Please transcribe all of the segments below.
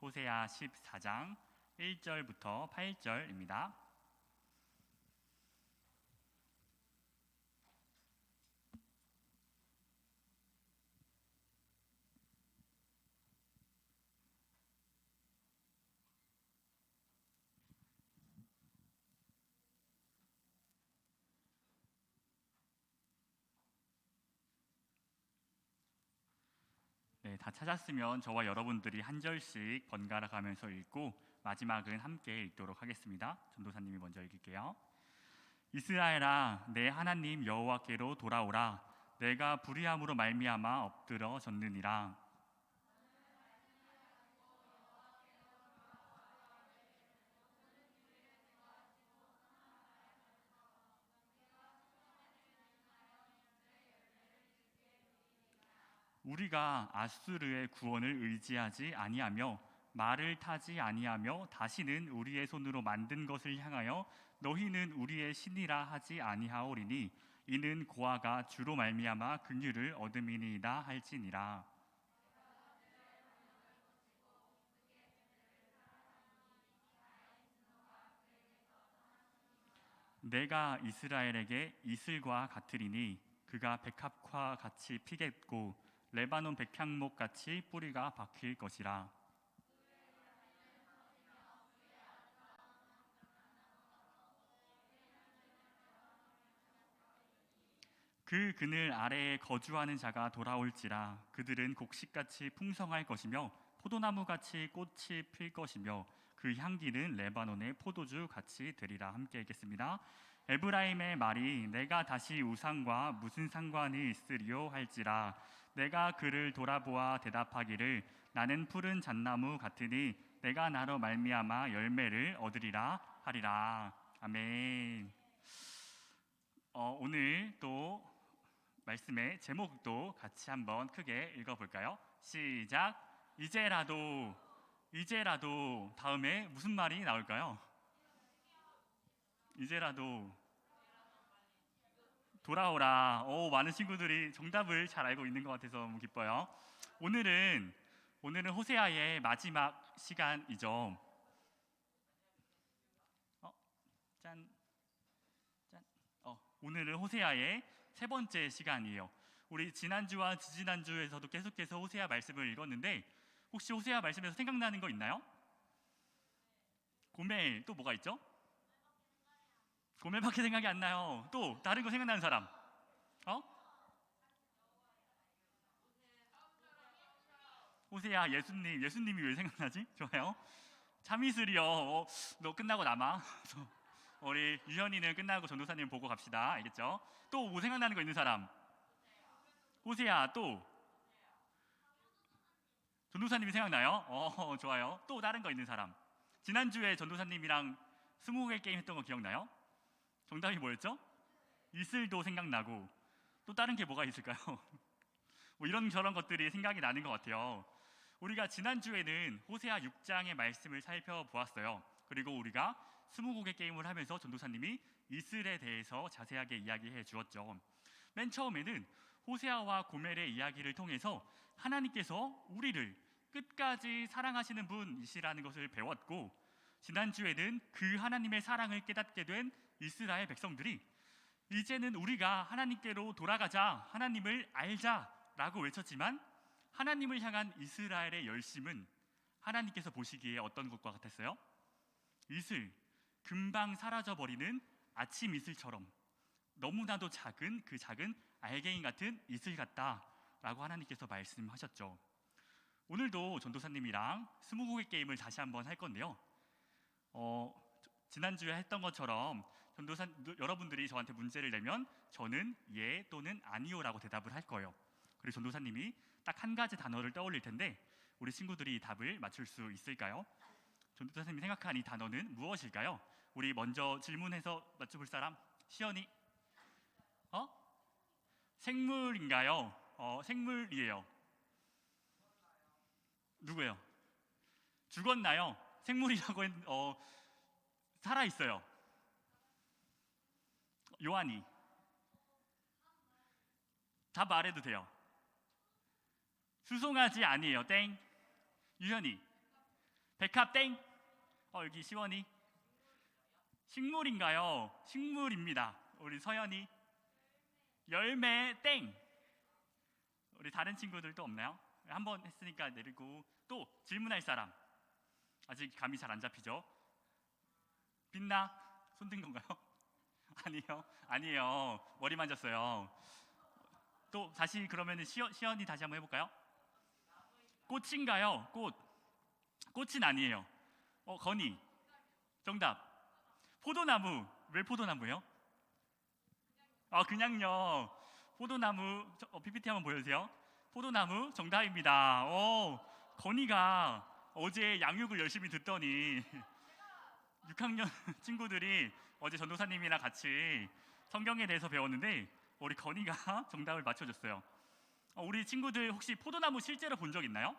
호세아 14장 1절부터 8절입니다. 네, 다 찾았으면 저와 여러분들이 한 절씩 번갈아 가면서 읽고 마지막은 함께 읽도록 하겠습니다. 전도사님이 먼저 읽을게요. 이스라엘아, 내 하나님 여호와께로 돌아오라. 내가 불의함으로 말미암아 엎드러졌느니라. 우리가 아수르의 구원을 의지하지 아니하며 말을 타지 아니하며 다시는 우리의 손으로 만든 것을 향하여 너희는 우리의 신이라 하지 아니하오리니 이는 고아가 주로 말미암아 긍휼을 얻음이니이다 할지니라. 내가 이스라엘에게 이슬과 같으리니 그가 백합과 같이 피겠고 레바논 백향목 같이 뿌리가 박힐 것이라. 그 그늘 아래에 거주하는 자가 돌아올지라. 그들은 곡식같이 풍성할 것이며 포도나무같이 꽃이 필 것이며 그 향기는 레바논의 포도주 같이 되리라. 함께 읽겠습니다. 에브라임의 말이 내가 다시 우상과 무슨 상관이 있으리요 할지라. 내가 그를 돌아보아 대답하기를 나는 푸른 잣나무 같으니 내가 나로 말미암아 열매를 얻으리라 하리라. 아멘. 오늘 또 말씀의 제목도 같이 한번 크게 읽어볼까요? 시작. 이제라도 다음에 무슨 말이 나올까요? 이제라도 돌아오라. 많은 친구들이 정답을 잘 알고 있는 것 같아서 너무 기뻐요. 오늘은 호세아의 마지막 시간이죠. 짠. 오늘은 호세아의 세 번째 시간이에요. 우리 지난주와 지지난주에서도 계속해서 호세아 말씀을 읽었는데 혹시 호세아 말씀에서 생각나는 거 있나요? 고멜, 또 뭐가 있죠? 고멜밖에 생각이 안 나요. 또 다른 거 생각나는 사람? 호세아, 예수님이 왜 생각나지? 좋아요. 참이슬이요. 너 끝나고 남아. 우리 유현이는 끝나고 전도사님 보고 갑시다. 알겠죠? 또 뭐 생각나는 거 있는 사람? 호세아, 또 전도사님이 생각나요? 좋아요. 또 다른 거 있는 사람? 지난주에 전도사님이랑 20개 게임 했던 거 기억나요? 정답이 뭐였죠? 이슬도 생각나고 또 다른 게 뭐가 있을까요? 뭐 이런 저런 것들이 생각이 나는 것 같아요. 우리가 지난주에는 호세아 6장의 말씀을 살펴보았어요. 그리고 우리가 20곡의 게임을 하면서 전도사님이 이슬에 대해서 자세하게 이야기해 주었죠. 맨 처음에는 호세아와 고멜의 이야기를 통해서 하나님께서 우리를 끝까지 사랑하시는 분이시라는 것을 배웠고, 지난주에는 그 하나님의 사랑을 깨닫게 된 이스라엘 백성들이 이제는 우리가 하나님께로 돌아가자, 하나님을 알자라고 외쳤지만 하나님을 향한 이스라엘의 열심은 하나님께서 보시기에 어떤 것과 같았어요? 이슬, 금방 사라져버리는 아침 이슬처럼 너무나도 작은 그 작은 알갱이 같은 이슬 같다라고 하나님께서 말씀하셨죠. 오늘도 전도사님이랑 20곡의 게임을 다시 한번 할 건데요. 지난주에 했던 것처럼 여러분들이 저한테 문제를 내면 저는 예 또는 아니요라고 대답을 할 거예요. 그리고 전도사님이 딱 한 가지 단어를 떠올릴 텐데 우리 친구들이 이 답을 맞출 수 있을까요? 전도사님이 생각한 이 단어는 무엇일까요? 우리 먼저 질문해서 맞춰볼 사람? 시연이. 생물인가요? 생물이에요. 누구예요? 죽었나요? 생물이라고 살아있어요. 요한이. 답 말해도 돼요. 수송아지 아니에요. 땡. 유현이. 백합 땡. 여기 시원이. 식물인가요? 식물입니다. 우리 서연이. 열매 땡. 우리 다른 친구들도 없나요? 한번 했으니까 내리고. 또 질문할 사람. 아직 감이 잘 안 잡히죠? 빛나? 손 든 건가요? 아니에요. 머리 만졌어요. 또 다시 그러면 시연이 다시 한번 해볼까요? 꽃인가요? 꽃은 아니에요. 건이. 정답. 포도나무. 왜 포도나무예요? 그냥요. 포도나무. PPT 한번 보여주세요. 포도나무 정답입니다. 건이가 어제 양육을 열심히 듣더니 6학년 친구들이 어제 전도사님이랑 같이 성경에 대해서 배웠는데 우리 건이가 정답을 맞춰줬어요. 우리 친구들 혹시 포도나무 실제로 본 적 있나요?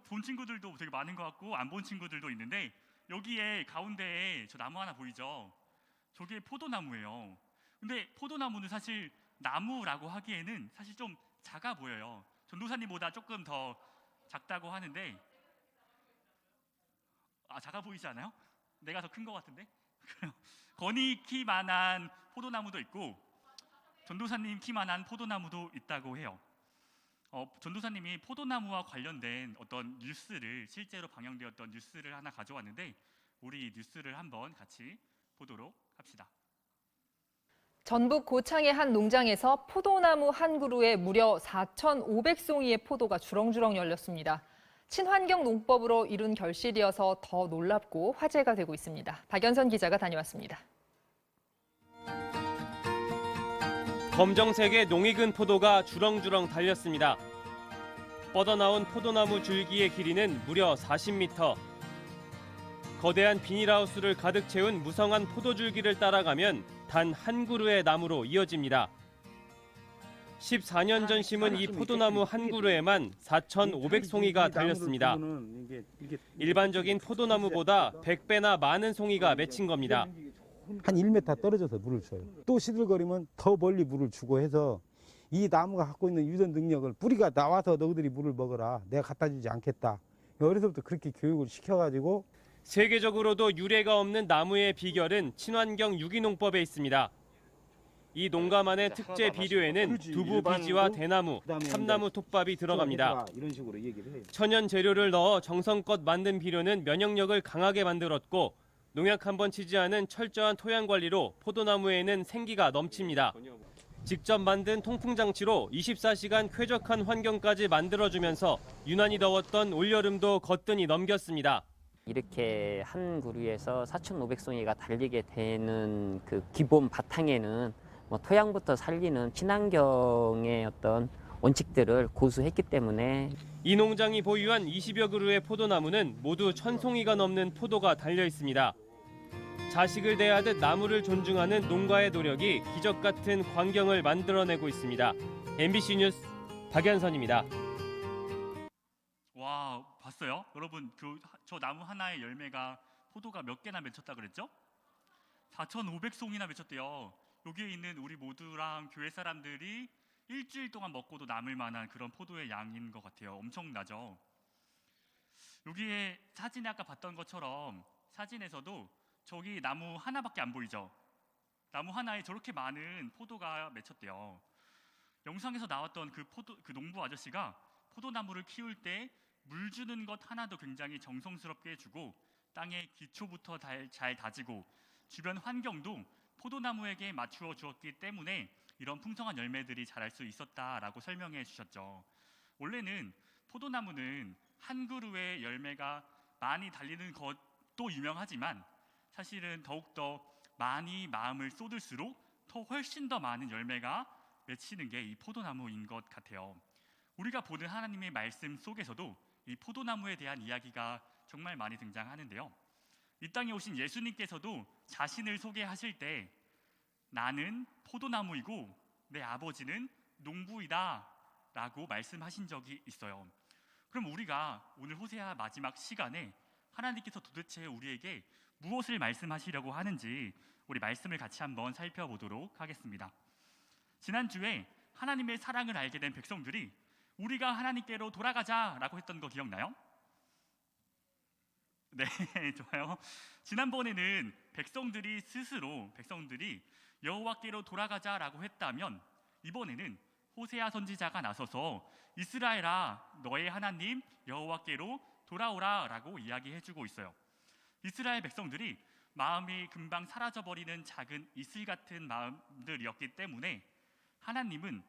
본 친구들도 되게 많은 것 같고 안 본 친구들도 있는데 여기에 가운데에 저 나무 하나 보이죠? 저게 포도나무예요. 근데 포도나무는 사실 나무라고 하기에는 사실 좀 작아 보여요. 전도사님보다 조금 더 작다고 하는데 작아 보이지 않아요? 내가 더 큰 것 같은데? 건이 키만한 포도나무도 있고 전도사님 키만한 포도나무도 있다고 해요. 전도사님이 포도나무와 관련된 어떤 뉴스를 실제로 방영되었던 뉴스를 하나 가져왔는데 우리 뉴스를 한번 같이 보도록 합시다. 전북 고창의 한 농장에서 포도나무 한 그루에 무려 4,500송이의 포도가 주렁주렁 열렸습니다. 친환경 농법으로 이룬 결실이어서 더 놀랍고 화제가 되고 있습니다. 박연선 기자가 다녀왔습니다. 검정색의 농익은 포도가 주렁주렁 달렸습니다. 뻗어나온 포도나무 줄기의 길이는 무려 40m. 거대한 비닐하우스를 가득 채운 무성한 포도줄기를 따라가면 단 한 그루의 나무로 이어집니다. 14년 전 심은 이 포도나무 한 그루에만 4,500송이가 달렸습니다. 일반적인 포도나무보다 100배나 많은 송이가 맺힌 겁니다. 한 1m 떨어져서 물을 줘요. 또 시들거리면 더 멀리 물을 주고 해서 이 나무가 갖고 있는 유전 능력을 뿌리가 나와서 너희들이 물을 먹어라. 내가 갖다 주지 않겠다. 어려서부터 그렇게 교육을 시켜가지고 세계적으로도 유례가 없는 나무의 비결은 친환경 유기농법에 있습니다. 이 농가만의 특제 비료에는 두부 비지와 대나무, 참나무 톱밥이 들어갑니다. 천연 재료를 넣어 정성껏 만든 비료는 면역력을 강하게 만들었고 농약 한 번 치지 않은 철저한 토양 관리로 포도나무에는 생기가 넘칩니다. 직접 만든 통풍 장치로 24시간 쾌적한 환경까지 만들어주면서 유난히 더웠던 올여름도 거뜬히 넘겼습니다. 이렇게 한 그루에서 4,500송이가 달리게 되는 그 기본 바탕에는 토양부터 살리는 친환경의 어떤 원칙들을 고수했기 때문에 이 농장이 보유한 20여 그루의 포도나무는 모두 1,000송이가 넘는 포도가 달려 있습니다. 자식을 대하듯 나무를 존중하는 농가의 노력이 기적 같은 광경을 만들어내고 있습니다. MBC 뉴스 박연선입니다. 와, 봤어요? 여러분, 저 나무 하나의 열매가 포도가 몇 개나 맺혔다 그랬죠? 4,500송이나 맺혔대요. 여기에 있는 우리 모두랑 교회 사람들이 일주일 동안 먹고도 남을 만한 그런 포도의 양인 것 같아요. 엄청나죠? 여기에 사진에 아까 봤던 것처럼 사진에서도 저기 나무 하나밖에 안 보이죠? 나무 하나에 저렇게 많은 포도가 맺혔대요. 영상에서 나왔던 그 농부 아저씨가 포도나무를 키울 때 물 주는 것 하나도 굉장히 정성스럽게 해주고 땅의 기초부터 잘 다지고 주변 환경도 포도나무에게 맞추어 주었기 때문에 이런 풍성한 열매들이 자랄 수 있었다라고 설명해 주셨죠. 원래는 포도나무는 한 그루의 열매가 많이 달리는 것도 유명하지만 사실은 더욱더 많이 마음을 쏟을수록 훨씬 더 많은 열매가 맺히는 게 이 포도나무인 것 같아요. 우리가 보는 하나님의 말씀 속에서도 이 포도나무에 대한 이야기가 정말 많이 등장하는데요. 이 땅에 오신 예수님께서도 자신을 소개하실 때 나는 포도나무이고 내 아버지는 농부이다 라고 말씀하신 적이 있어요. 그럼 우리가 오늘 호세아 마지막 시간에 하나님께서 도대체 우리에게 무엇을 말씀하시려고 하는지 우리 말씀을 같이 한번 살펴보도록 하겠습니다. 지난주에 하나님의 사랑을 알게 된 백성들이 우리가 하나님께로 돌아가자라고 했던 거 기억나요? 네, 좋아요. 지난번에는 백성들이 여호와께로 돌아가자라고 했다면 이번에는 호세아 선지자가 나서서 이스라엘아 너의 하나님 여호와께로 돌아오라라고 이야기해주고 있어요. 이스라엘 백성들이 마음이 금방 사라져버리는 작은 이슬 같은 마음들이었기 때문에 하나님은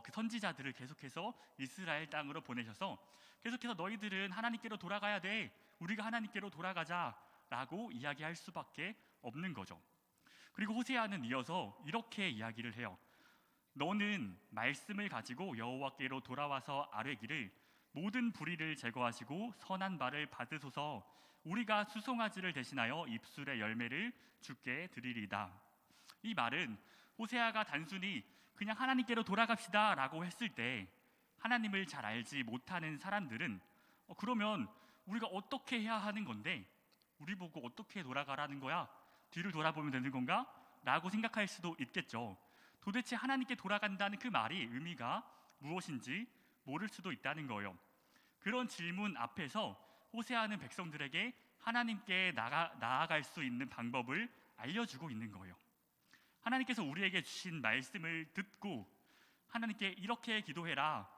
그 선지자들을 계속해서 이스라엘 땅으로 보내셔서 계속해서 너희들은 하나님께로 돌아가야 돼, 우리가 하나님께로 돌아가자라고 이야기할 수밖에 없는 거죠. 그리고 호세아는 이어서 이렇게 이야기를 해요. 너는 말씀을 가지고 여호와께로 돌아와서 아뢰기를 모든 불의를 제거하시고 선한 말을 받으소서. 우리가 수송아지를 대신하여 입술의 열매를 주께 드리리다. 이 말은 호세아가 단순히 그냥 하나님께로 돌아갑시다 라고 했을 때 하나님을 잘 알지 못하는 사람들은 그러면 우리가 어떻게 해야 하는 건데, 우리 보고 어떻게 돌아가라는 거야? 뒤를 돌아보면 되는 건가? 라고 생각할 수도 있겠죠. 도대체 하나님께 돌아간다는 그 말이 의미가 무엇인지 모를 수도 있다는 거예요. 그런 질문 앞에서 호세아는 백성들에게 하나님께 나아갈 수 있는 방법을 알려주고 있는 거예요. 하나님께서 우리에게 주신 말씀을 듣고 하나님께 이렇게 기도해라.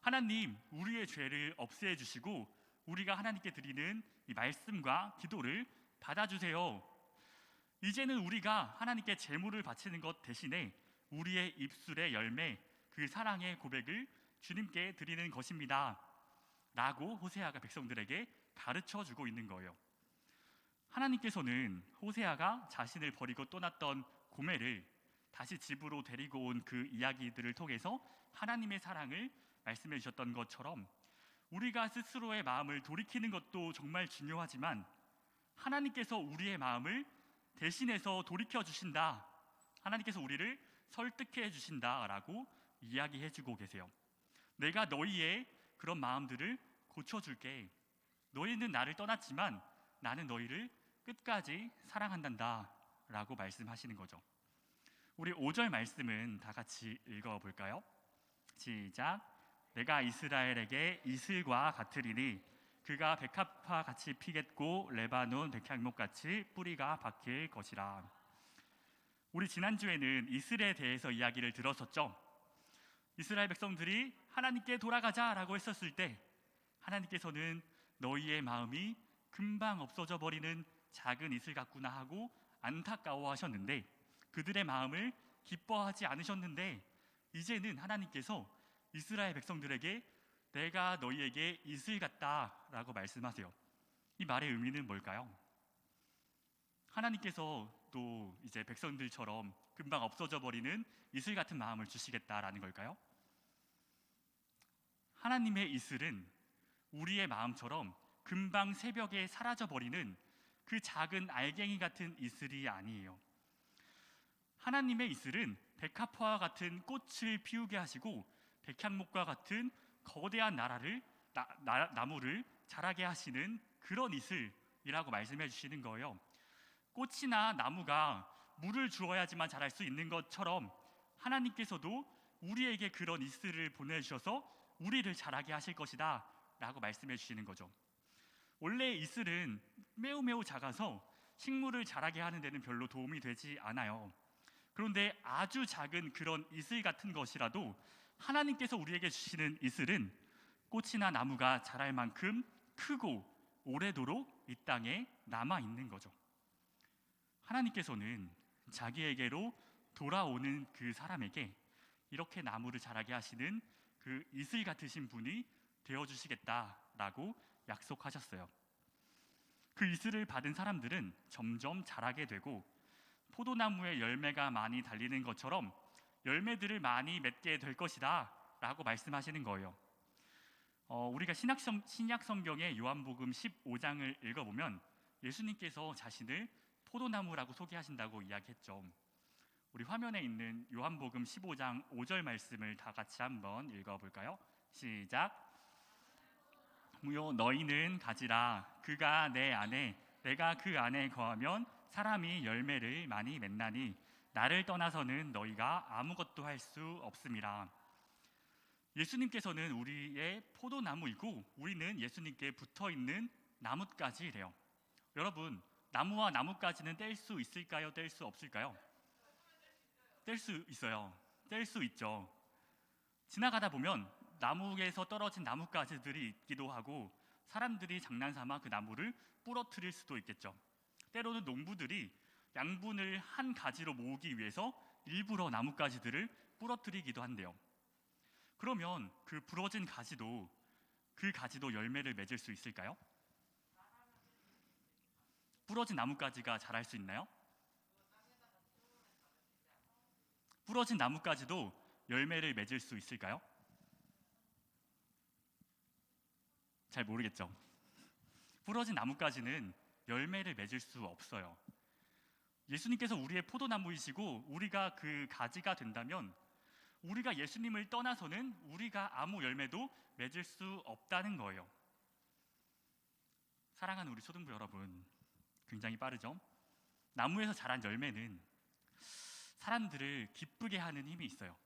하나님, 우리의 죄를 없애 주시고 우리가 하나님께 드리는 이 말씀과 기도를 받아주세요. 이제는 우리가 하나님께 제물을 바치는 것 대신에 우리의 입술의 열매, 그 사랑의 고백을 주님께 드리는 것입니다 라고 호세아가 백성들에게 가르쳐주고 있는 거예요. 하나님께서는 호세아가 자신을 버리고 떠났던 고멜을 다시 집으로 데리고 온 그 이야기들을 통해서 하나님의 사랑을 말씀해 주셨던 것처럼 우리가 스스로의 마음을 돌이키는 것도 정말 중요하지만 하나님께서 우리의 마음을 대신해서 돌이켜 주신다, 하나님께서 우리를 설득해 주신다라고 이야기해 주고 계세요. 내가 너희의 그런 마음들을 고쳐줄게. 너희는 나를 떠났지만 나는 너희를 끝까지 사랑한단다 라고 말씀하시는 거죠. 우리 5절 말씀은 다 같이 읽어볼까요? 시작. 내가 이스라엘에게 이슬과 같으리니 그가 백합화 같이 피겠고 레바논 백향목 같이 뿌리가 박힐 것이라. 우리 지난주에는 이슬에 대해서 이야기를 들었었죠. 이스라엘 백성들이 하나님께 돌아가자라고 했었을 때 하나님께서는 너희의 마음이 금방 없어져 버리는 작은 이슬 같구나 하고 안타까워하셨는데, 그들의 마음을 기뻐하지 않으셨는데 이제는 하나님께서 이스라엘 백성들에게 내가 너희에게 이슬 같다라고 말씀하세요. 이 말의 의미는 뭘까요? 하나님께서 또 이제 백성들처럼 금방 없어져 버리는 이슬 같은 마음을 주시겠다라는 걸까요? 하나님의 이슬은 우리의 마음처럼 금방 새벽에 사라져 버리는 그 작은 알갱이 같은 이슬이 아니에요. 하나님의 이슬은 백합화와 같은 꽃을 피우게 하시고 백향목과 같은 거대한 나무를 자라게 하시는 그런 이슬이라고 말씀해 주시는 거예요. 꽃이나 나무가 물을 주어야지만 자랄 수 있는 것처럼 하나님께서도 우리에게 그런 이슬을 보내주셔서 우리를 자라게 하실 것이다 라고 말씀해 주시는 거죠. 원래 이슬은 매우 작아서 식물을 자라게 하는 데는 별로 도움이 되지 않아요. 그런데 아주 작은 그런 이슬 같은 것이라도 하나님께서 우리에게 주시는 이슬은 꽃이나 나무가 자랄 만큼 크고 오래도록 이 땅에 남아 있는 거죠. 하나님께서는 자기에게로 돌아오는 그 사람에게 이렇게 나무를 자라게 하시는 그 이슬 같으신 분이 되어주시겠다라고 약속하셨어요. 그 이슬을 받은 사람들은 점점 자라게 되고 포도나무에 열매가 많이 달리는 것처럼 열매들을 많이 맺게 될 것이다 라고 말씀하시는 거예요. 우리가 신약 성경의 요한복음 15장을 읽어보면 예수님께서 자신을 포도나무라고 소개하신다고 이야기했죠. 우리 화면에 있는 요한복음 15장 5절 말씀을 다 같이 한번 읽어볼까요? 시작. 무요 너희는 가지라. 그가 내 안에 내가 그 안에 거하면 사람이 열매를 많이 맺나니 나를 떠나서는 너희가 아무것도 할 수 없음이라. 예수님께서는 우리의 포도나무이고 우리는 예수님께 붙어있는 나뭇가지래요. 여러분, 나무와 나뭇가지는 뗄 수 있을까요? 뗄 수 없을까요? 뗄 수 있어요. 뗄 수 있죠. 지나가다 보면 나무에서 떨어진 나뭇가지들이 있기도 하고 사람들이 장난삼아 그 나무를 부러뜨릴 수도 있겠죠. 때로는 농부들이 양분을 한 가지로 모으기 위해서 일부러 나뭇가지들을 부러뜨리기도 한대요. 그러면 그 부러진 가지도 그 가지도 열매를 맺을 수 있을까요? 부러진 나뭇가지가 자랄 수 있나요? 부러진 나뭇가지도 열매를 맺을 수 있을까요? 잘 모르겠죠. 부러진 나뭇가지는 열매를 맺을 수 없어요. 예수님께서 우리의 포도나무이시고 우리가 그 가지가 된다면 우리가 예수님을 떠나서는 우리가 아무 열매도 맺을 수 없다는 거예요. 사랑하는 우리 초등부 여러분, 굉장히 빠르죠? 나무에서 자란 열매는 사람들을 기쁘게 하는 힘이 있어요.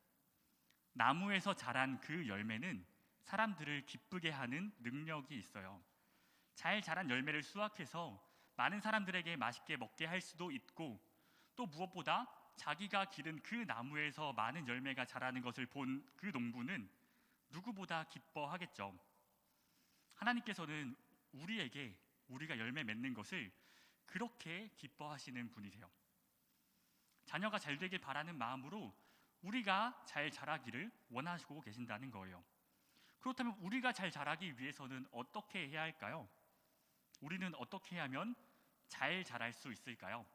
나무에서 자란 그 열매는 사람들을 기쁘게 하는 능력이 있어요. 잘 자란 열매를 수확해서 많은 사람들에게 맛있게 먹게 할 수도 있고, 또 무엇보다 자기가 기른 그 나무에서 많은 열매가 자라는 것을 본 그 농부는 누구보다 기뻐하겠죠. 하나님께서는 우리에게 우리가 열매 맺는 것을 그렇게 기뻐하시는 분이세요. 자녀가 잘 되길 바라는 마음으로 우리가 잘 자라기를 원하시고 계신다는 거예요. 그렇다면 우리가 잘 자라기 위해서는 어떻게 해야 할까요? 우리는 어떻게 하면 잘 자랄 수 있을까요?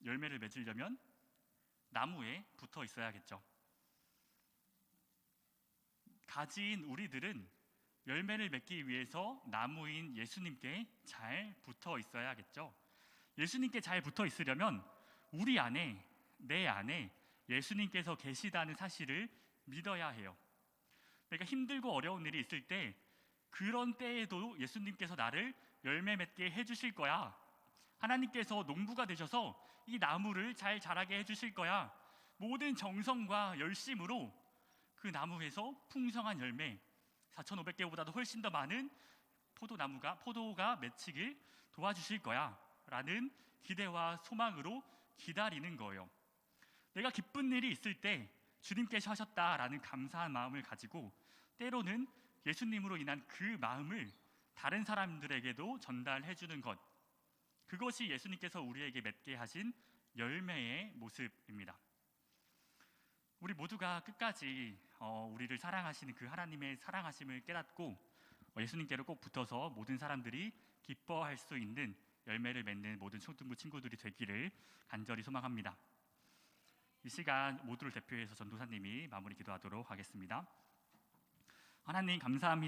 열매를 맺으려면 나무에 붙어 있어야겠죠. 가지인 우리들은 열매를 맺기 위해서 나무인 예수님께 잘 붙어 있어야겠죠. 예수님께 잘 붙어 있으려면 우리 안에, 내 안에 예수님께서 계시다는 사실을 믿어야 해요. 내가 힘들고 어려운 일이 있을 때 그런 때에도 예수님께서 나를 열매 맺게 해주실 거야. 하나님께서 농부가 되셔서 이 나무를 잘 자라게 해주실 거야. 모든 정성과 열심으로 그 나무에서 풍성한 열매 4,500개보다도 훨씬 더 많은 포도가 맺히길 도와주실 거야 라는 기대와 소망으로 기다리는 거예요. 내가 기쁜 일이 있을 때 주님께서 하셨다라는 감사한 마음을 가지고 때로는 예수님으로 인한 그 마음을 다른 사람들에게도 전달해 주는 것, 그것이 예수님께서 우리에게 맺게 하신 열매의 모습입니다. 우리 모두가 끝까지 우리를 사랑하시는 그 하나님의 사랑하심을 깨닫고 예수님께로 꼭 붙어서 모든 사람들이 기뻐할 수 있는 열매를 맺는 모든 초등부 친구들이 되기를 간절히 소망합니다. 이 시간 모두를 대표해서 전도사님이 마무리 기도하도록 하겠습니다. 하나님 감사합니다.